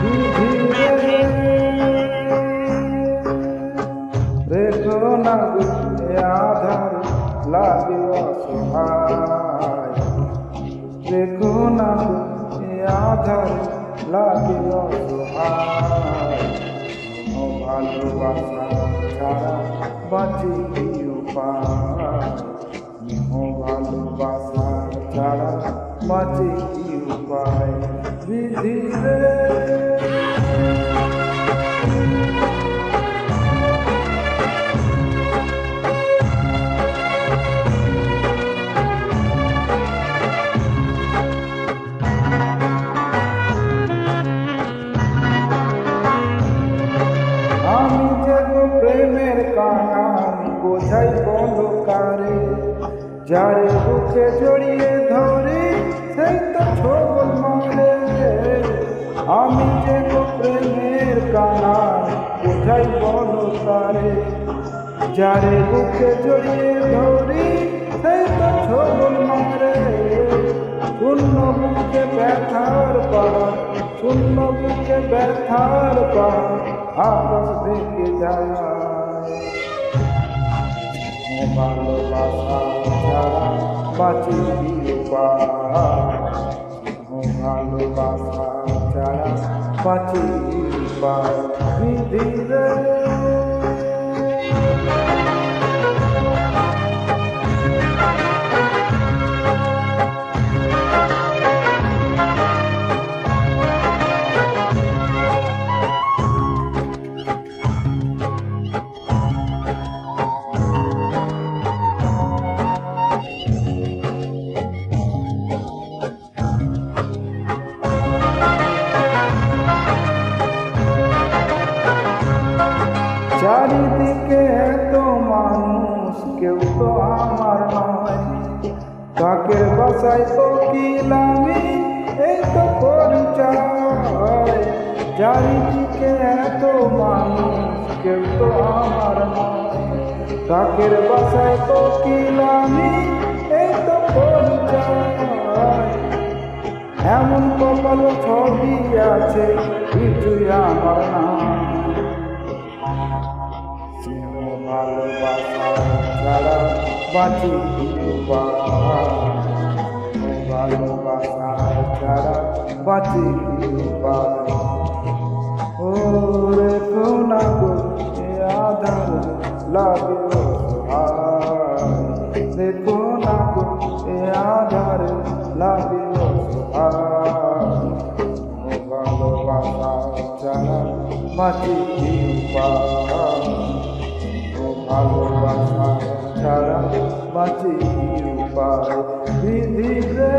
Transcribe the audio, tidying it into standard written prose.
বিধি রে রেখো না গো এ আধার লাগে অসহায়, রেখো না গো এ আধার লাগে অসহায়। ভালোবাসা ছাড়া বাঁচি কি উপায়, ভালোবাসা ছাড়া বাঁচি কি উপায়। বিধি রে আমি যে গো প্রেমের কাহানি বোঝাই বলো কারে, যারে বুকে জড়িয়ে ধরে সেই তো ছোবল মারে। আমি যে গো প্রেমের কাহানি বোঝাই বলো কারে, যারে বুকে জড়িয়ে ধরি সেই তো ছোবল মারে। শূন্য বুকে ব্যথার পাহাড়, শূন্য বুকে ব্যথার পাহাড় আকাশ ভেঙে যায়। ভালোবাসা ছাড়া বাঁচি কি উপায়, ভালোবাসা ছাড়া বাঁচি কি উপায়। বিধি রে চারিদিকে এত মানুষ কেউ তো আমার নয়, কাকের বাসায় কোকিলামি এই তো পরিচয়। চারিদিকে এত মানুষ কেউ তো আমার নয়, কাকের বাসায় কোকিলামি এই তো পরিচয়। এমন কপাল ছবি আছে কিছুই আমার নয়। ভালোবাসা ছাড়া বাঁচি কি উপায়, ভালোবাসা ছাড়া বাঁচি কি উপায়। ও রেখো না গো এ আধার লাগে অসহায়, রেখো না গো এ আধার লাগে অসহায়। ভালোবাসা ছাড়া বাঁচি কি উপায়, ভালোবাসা ছাড়া বাঁচি কি উপায়। বিধি রে